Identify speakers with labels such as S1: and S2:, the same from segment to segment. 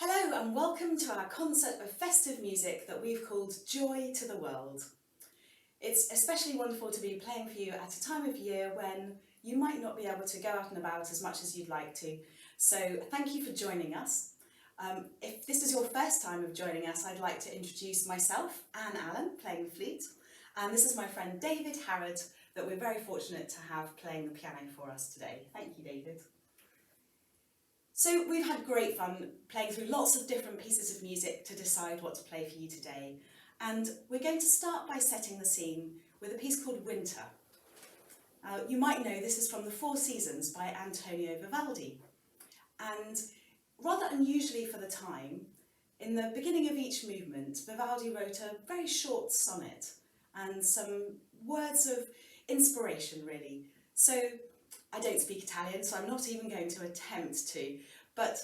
S1: Hello and welcome to our concert of festive music that we've called Joy to the World. It's especially wonderful to be playing for you at a time of year when you might not be able to go out and about as much as you'd like to. So thank you for joining us. If this is your first time of joining us, I'd like to introduce myself, Anne Allen, playing the flute, and this is my friend David Harrod that we're very fortunate to have playing the piano for us today. Thank you, David. So we've had great fun playing through lots of different pieces of music to decide what to play for you today. And we're going to start by setting the scene with a piece called Winter. You might know this is from The Four Seasons by Antonio Vivaldi. And rather unusually for the time, in the beginning of each movement, Vivaldi wrote a very short sonnet and some words of inspiration, really. So I don't speak Italian, so I'm not even going to attempt to, but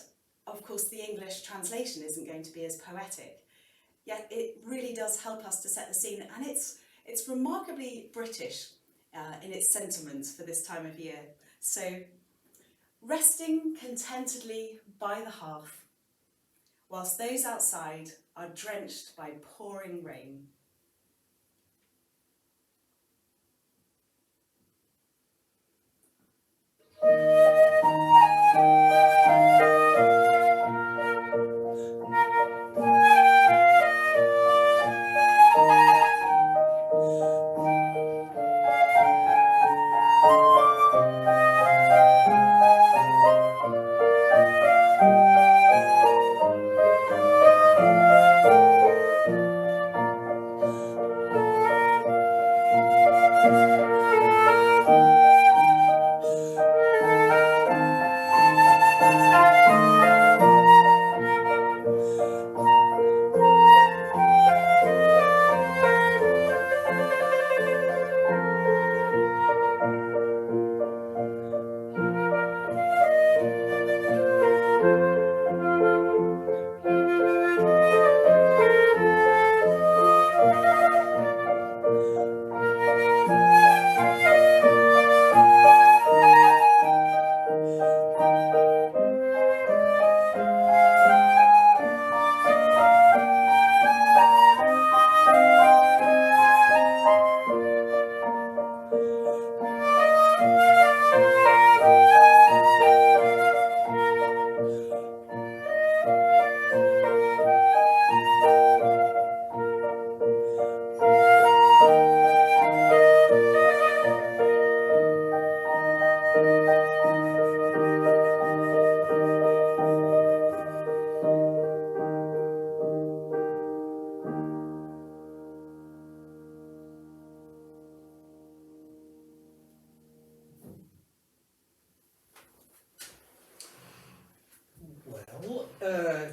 S1: of course the English translation isn't going to be as poetic. Yet it really does help us to set the scene, and it's remarkably British in its sentiments for this time of year. So, resting contentedly by the hearth, whilst those outside are drenched by pouring rain.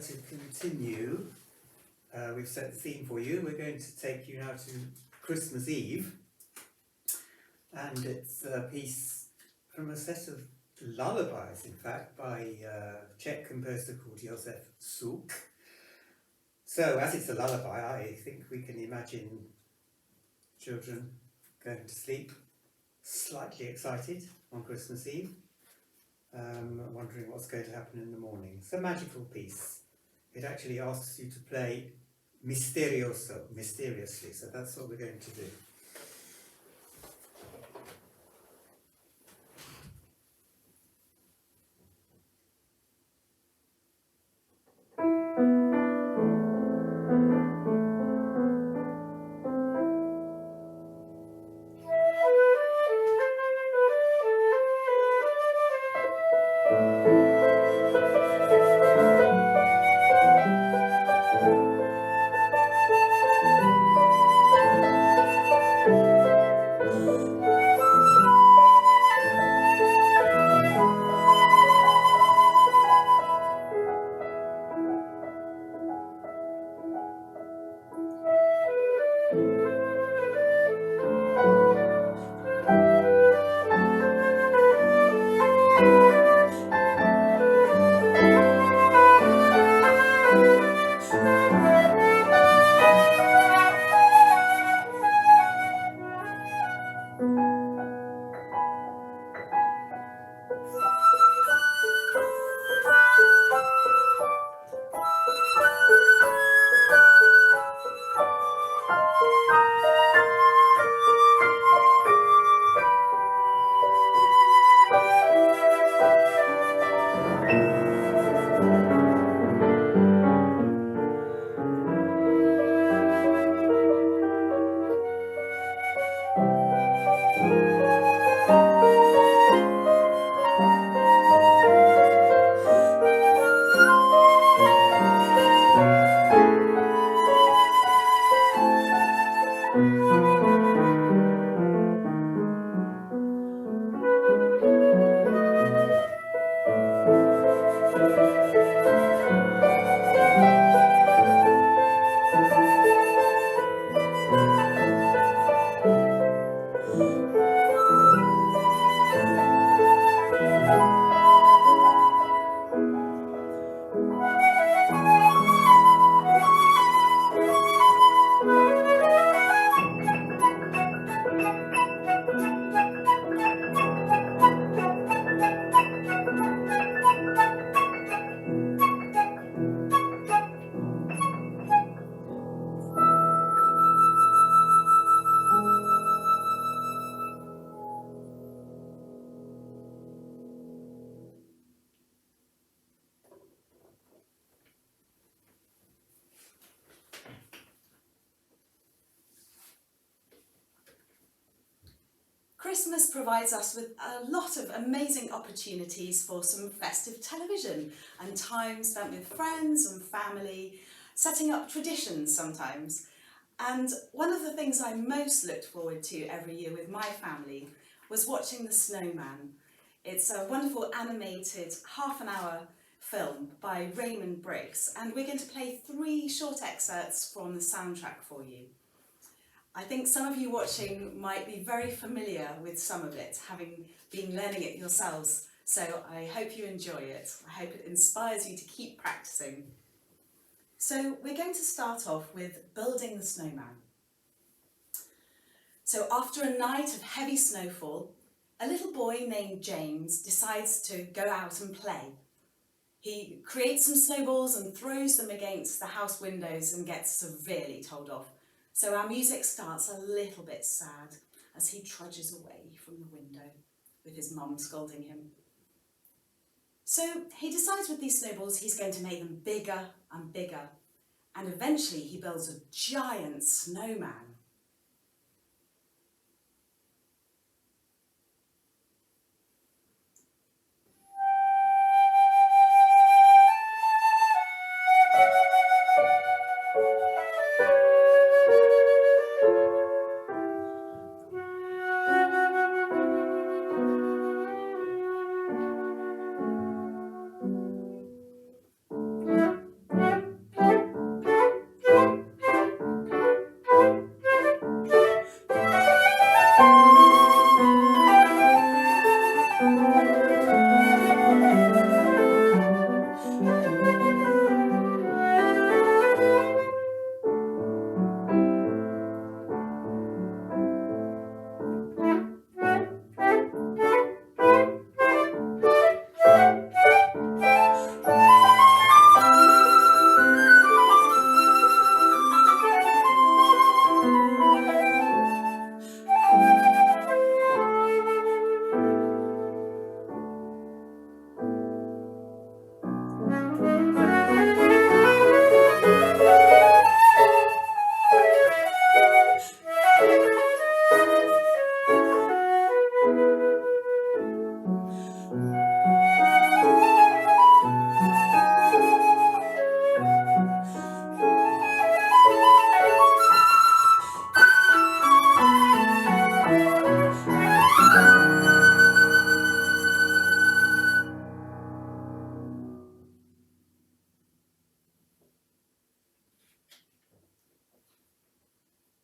S2: To continue, we've set the theme for you. We're going to take you now to Christmas Eve, and it's a piece from a set of lullabies, in fact, by a Czech composer called Josef. So, as it's a lullaby, I think we can imagine children going to sleep slightly excited on Christmas Eve, wondering what's going to happen in the morning. It's a magical piece. It actually asks you to play mysteriously, so that's what we're going to do.
S1: Christmas provides us with a lot of amazing opportunities for some festive television and time spent with friends and family, setting up traditions sometimes. And one of the things I most looked forward to every year with my family was watching the Snowman. It's a wonderful animated half-an-hour film by Raymond Briggs, and we're going to play 3 short excerpts from the soundtrack for you. I think some of you watching might be very familiar with some of it, having been learning it yourselves, so I hope you enjoy it. I hope it inspires you to keep practicing. So we're going to start off with Building the Snowman. So after a night of heavy snowfall, a little boy named James decides to go out and play. He creates some snowballs and throws them against the house windows and gets severely told off. So our music starts a little bit sad as he trudges away from the window with his mum scolding him. So he decides with these snowballs he's going to make them bigger and bigger, and eventually he builds a giant snowman.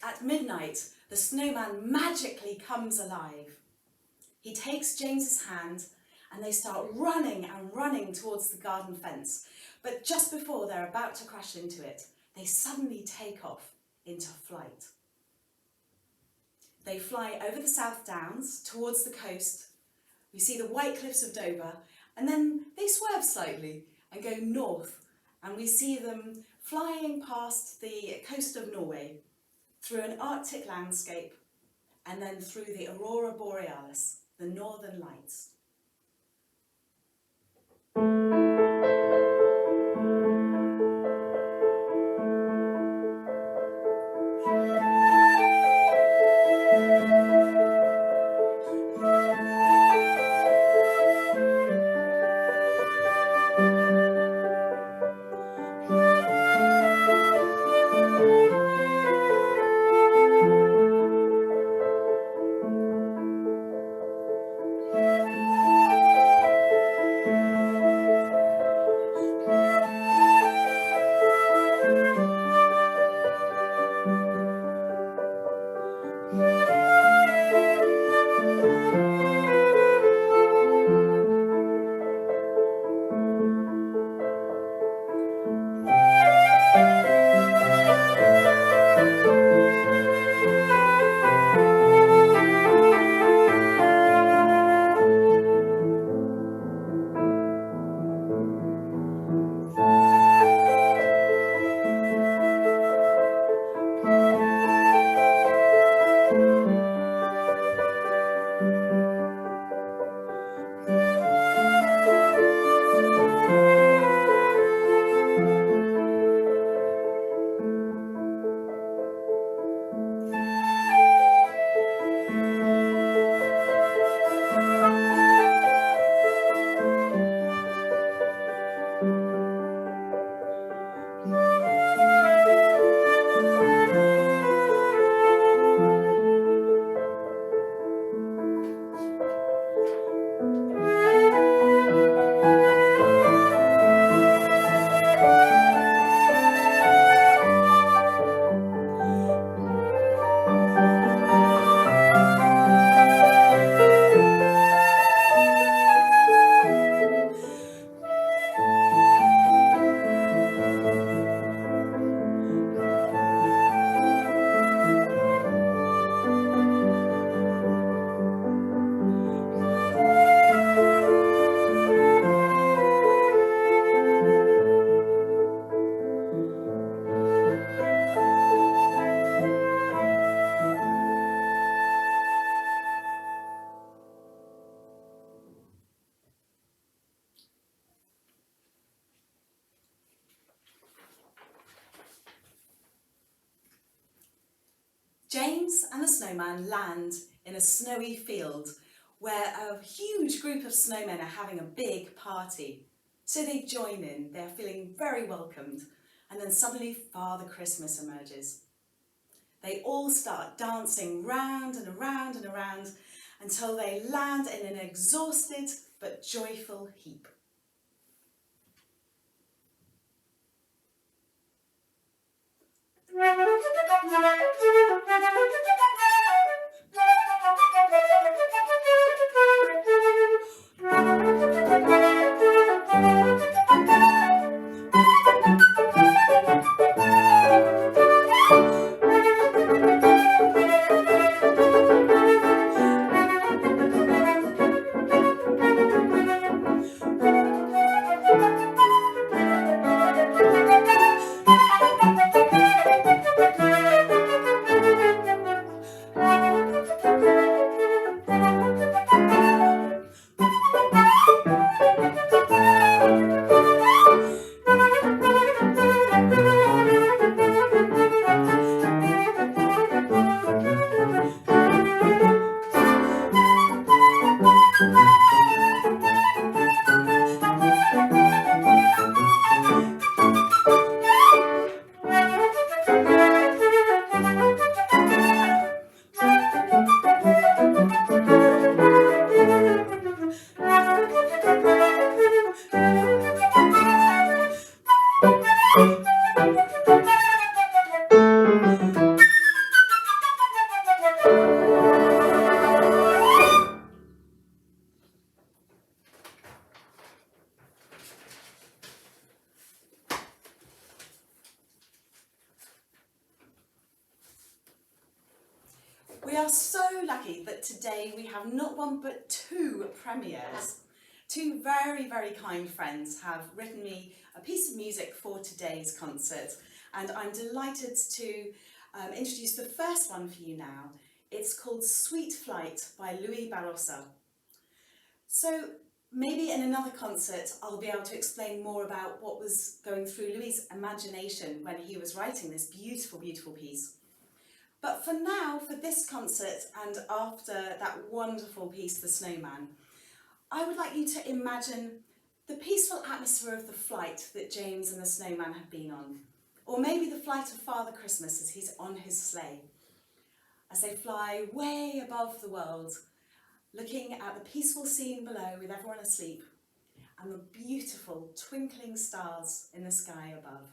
S1: At midnight, the snowman magically comes alive. He takes James's hand and they start running and running towards the garden fence. But just before they're about to crash into it, they suddenly take off into flight. They fly over the South Downs towards the coast. We see the white cliffs of Dover, and then they swerve slightly and go north, and we see them flying past the coast of Norway, through an Arctic landscape, and then through the Aurora Borealis, the Northern Lights. James and the snowman land in a snowy field where a huge group of snowmen are having a big party. So they join in, they're feeling very welcomed, and then suddenly Father Christmas emerges. They all start dancing round and around and around until they land in an exhausted but joyful heap. We are so lucky that today we have not one but two premieres. Two very, very kind friends have written me a piece of music for today's concert, and I'm delighted to introduce the first one for you now. It's called Sweet Flight by Barroso. So maybe in another concert I'll be able to explain more about what was going through Louis's imagination when he was writing this beautiful, beautiful piece. But for now, for this concert and after that wonderful piece, The Snowman, I would like you to imagine the peaceful atmosphere of the flight that James and the snowman have been on. Or maybe the flight of Father Christmas as he's on his sleigh. As they fly way above the world, looking at the peaceful scene below with everyone asleep and the beautiful twinkling stars in the sky above.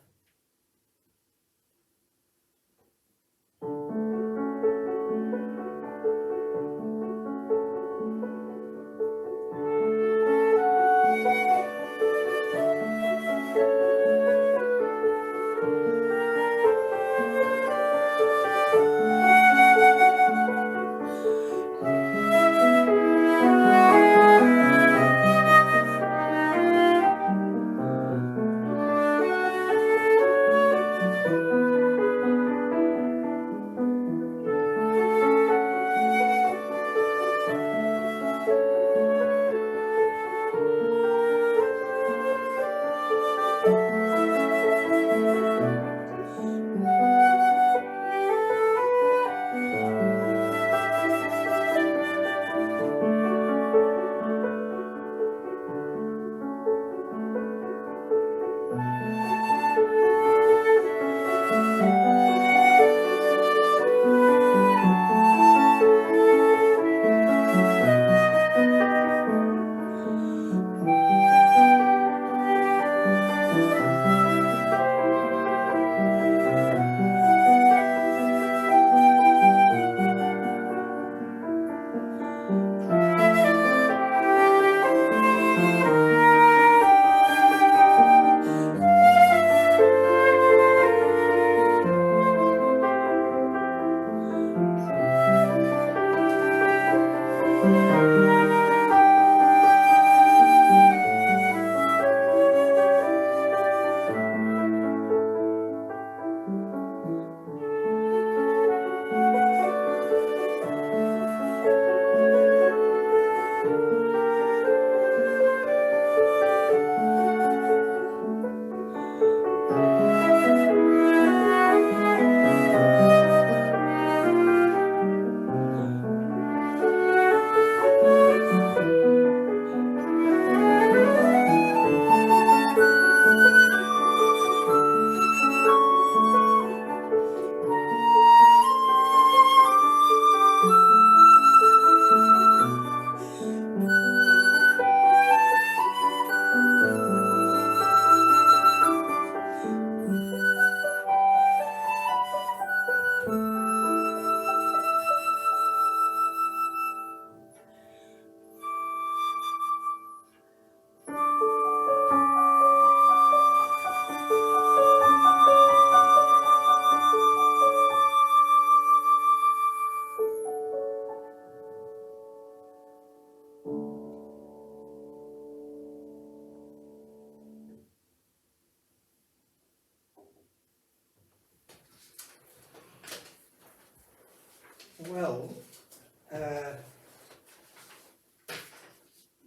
S2: Well,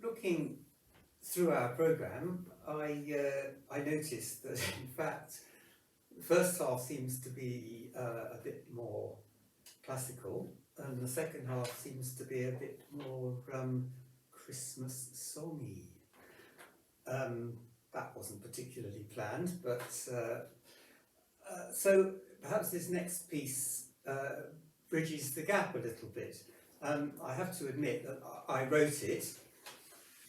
S2: looking through our programme, I noticed that in fact the first half seems to be a bit more classical, and the second half seems to be a bit more Christmas songy. That wasn't particularly planned, but so perhaps this next piece bridges the gap a little bit. I have to admit that I wrote it,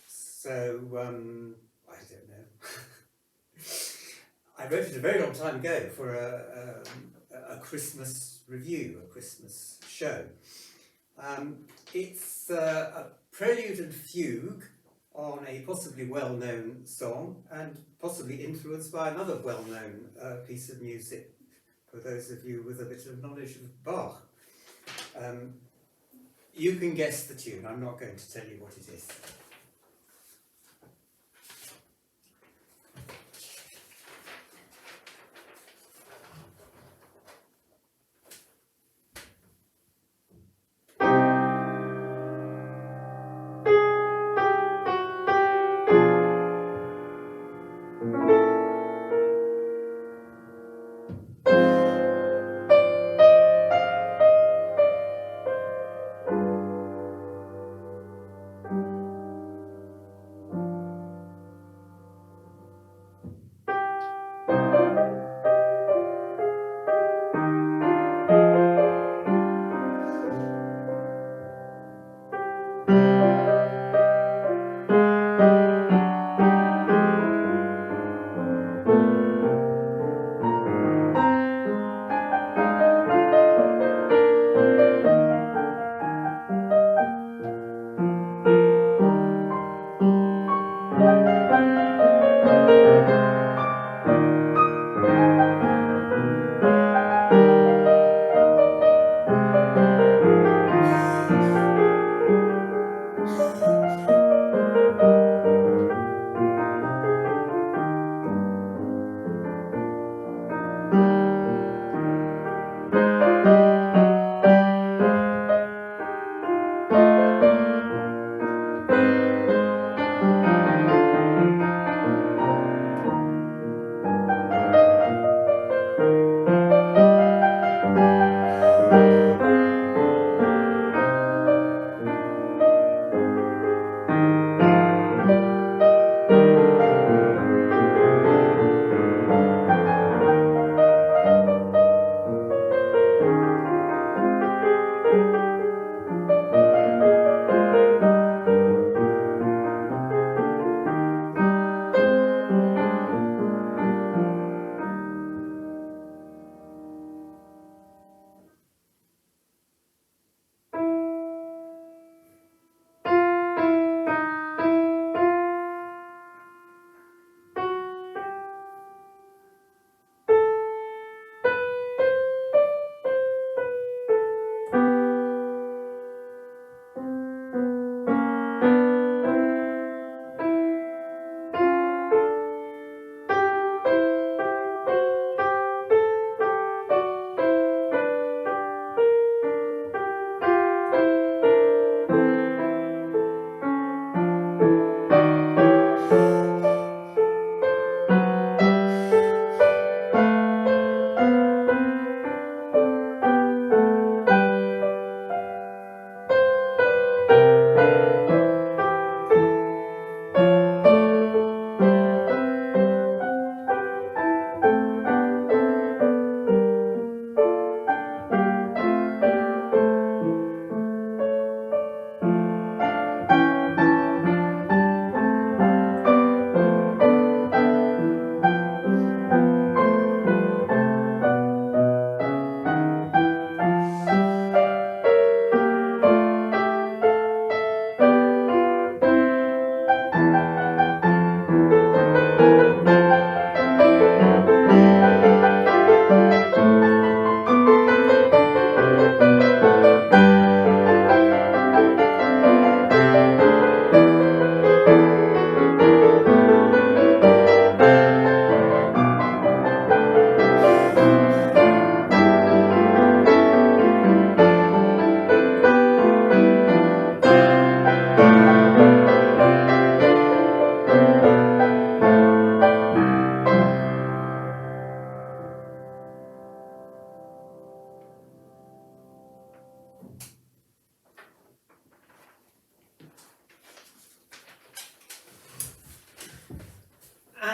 S2: so I don't know. I wrote it a very long time ago for a Christmas review, a Christmas show. It's a prelude and fugue on a possibly well-known song, and possibly influenced by another well-known piece of music, for those of you with a bit of knowledge of Bach. You can guess the tune, I'm not going to tell you what it is.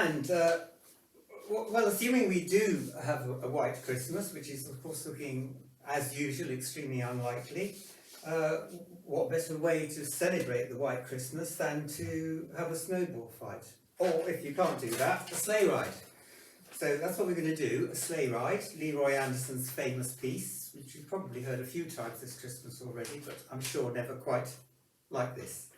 S2: And, well, assuming we do have a white Christmas, which is of course looking, as usual, extremely unlikely, what better way to celebrate the white Christmas than to have a snowball fight? Or, if you can't do that, a sleigh ride. So that's what we're going to do, a sleigh ride, Leroy Anderson's famous piece, which you've probably heard a few times this Christmas already, but I'm sure never quite like this.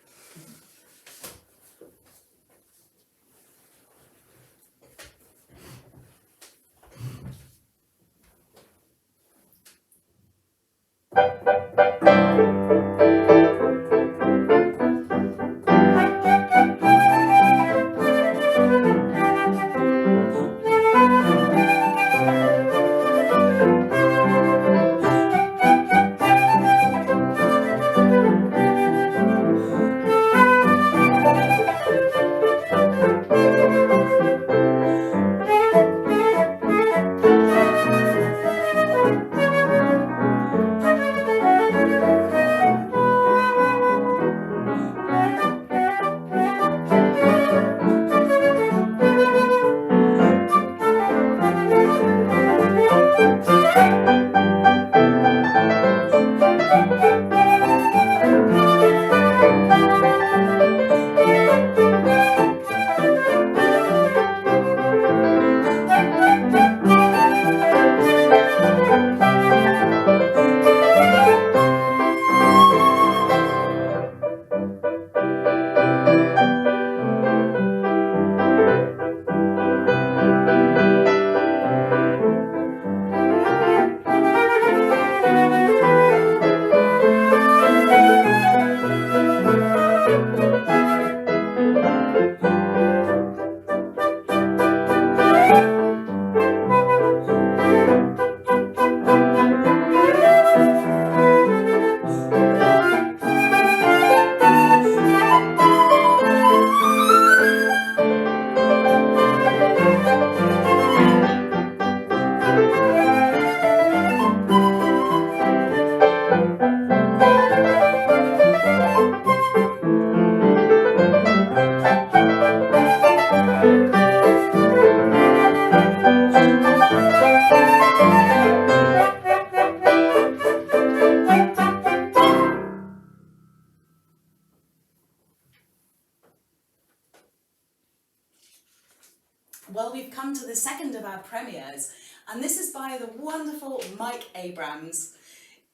S1: Well, we've come to the second of our premieres, and this is by the wonderful Mike Abrams.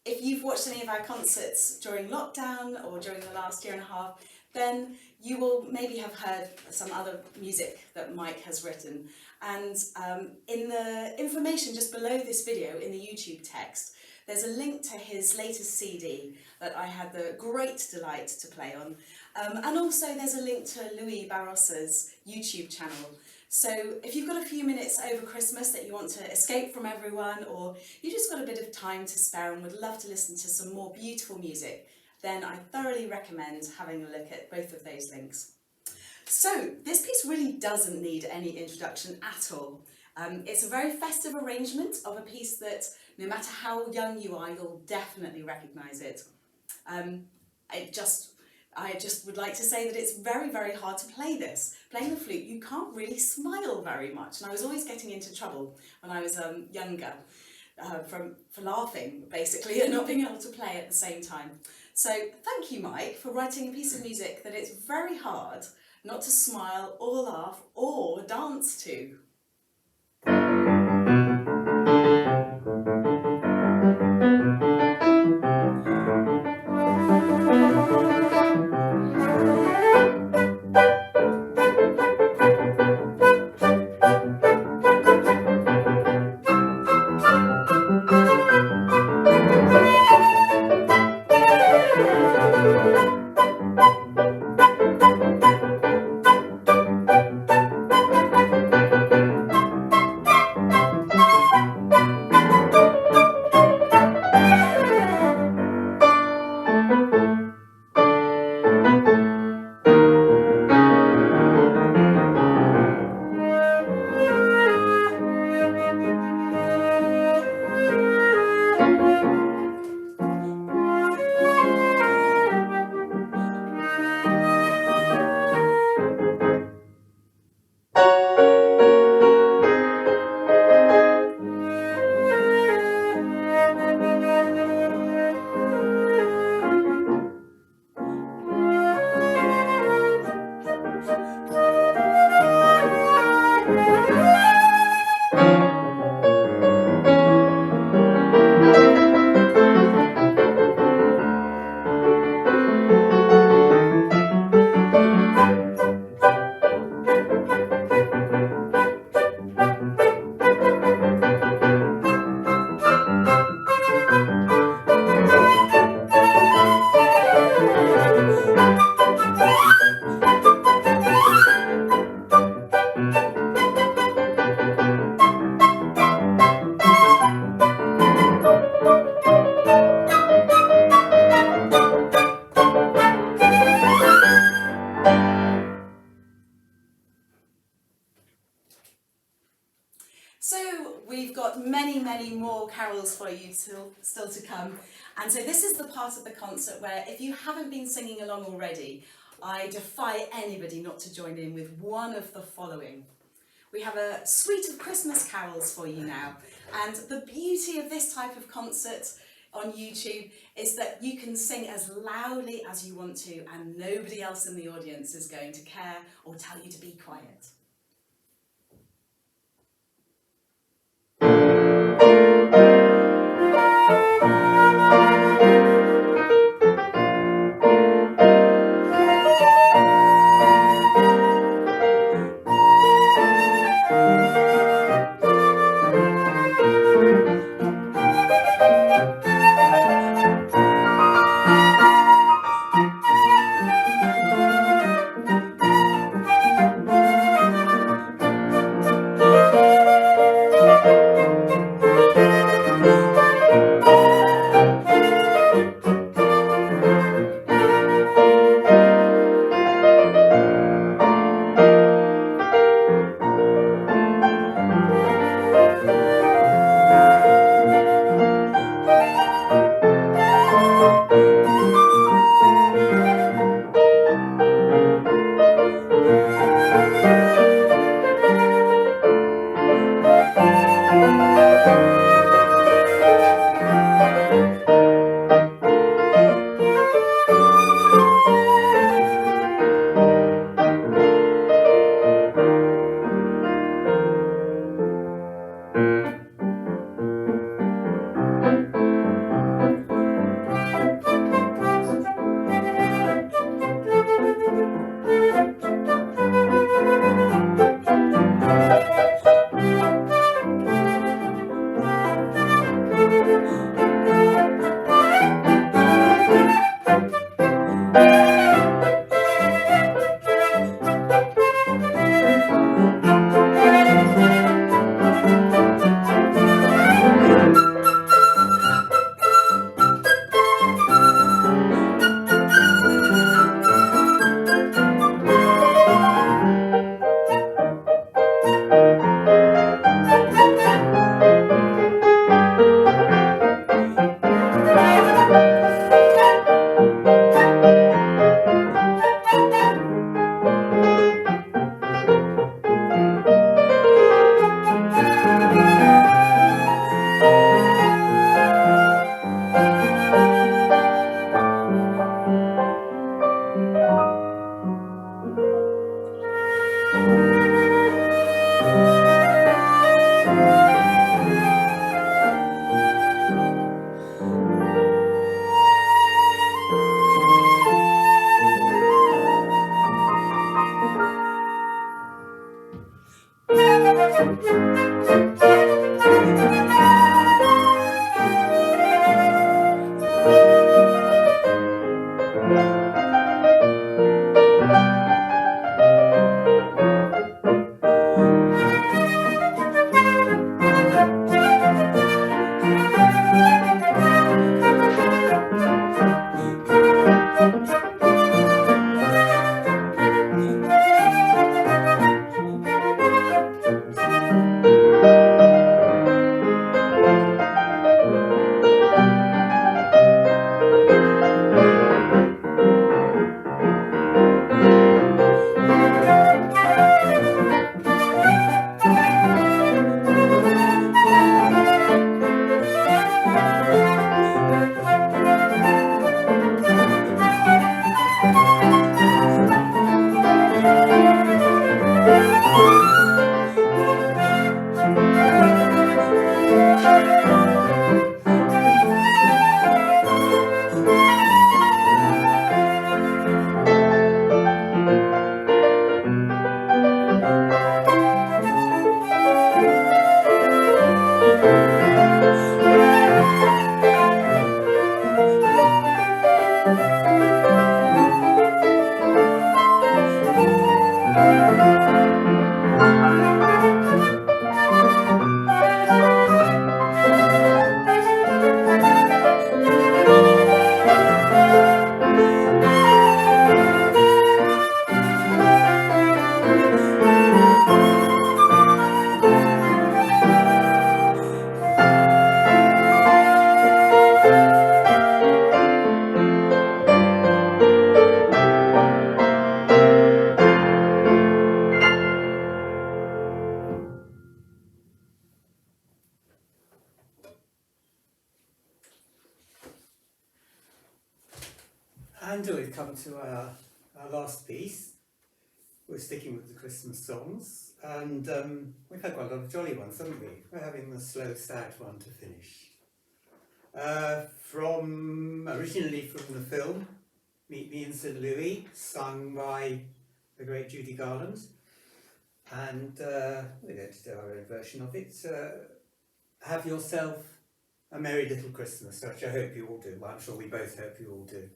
S1: If you've watched any of our concerts during lockdown or during the last year and a half, then you will maybe have heard some other music that Mike has written. And in the information just below this video, in the YouTube text, there's a link to his latest CD that I had the great delight to play on. And also there's a link to Louis Barroso's YouTube channel. So if you've got a few minutes over Christmas that you want to escape from everyone, or you just got a bit of time to spare and would love to listen to some more beautiful music, then I thoroughly recommend having a look at both of those links. So this piece really doesn't need any introduction at all. It's a very festive arrangement of a piece that, no matter how young you are, you'll definitely recognise it. I just would like to say that it's very, very hard to play this. Playing the flute, you can't really smile very much, and I was always getting into trouble when I was younger for laughing, basically, and not being able to play at the same time. So thank you, Mike, for writing a piece of music that it's very hard not to smile or laugh or dance to. many more carols for you still to come. And so this is the part of the concert where, if you haven't been singing along already, I defy anybody not to join in with one of the following. We have a suite of Christmas carols for you now, and the beauty of this type of concert on YouTube is that you can sing as loudly as you want to, and nobody else in the audience is going to care or tell you to be quiet.
S2: And we've come to our last piece. We're sticking with the Christmas songs, and we've had quite a lot of jolly ones, haven't we? We're having the slow, sad one to finish. Originally from the film, Meet Me in St. Louis, sung by the great Judy Garland, and we're going to do our own version of it. Have yourself a merry little Christmas, which I hope you all do. Well, I'm sure we both hope you all do.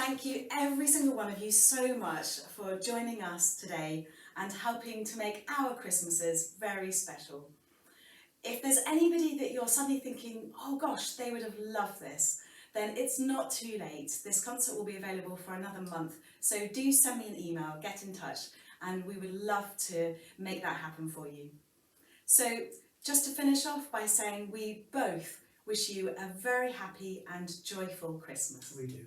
S1: Thank you, every single one of you, so much for joining us today and helping to make our Christmases very special. If there's anybody that you're suddenly thinking, oh gosh, they would have loved this, then it's not too late. This concert will be available for another month, so do send me an email, get in touch, and we would love to make that happen for you. So just to finish off by saying we both wish you a very happy and joyful Christmas.
S2: We do.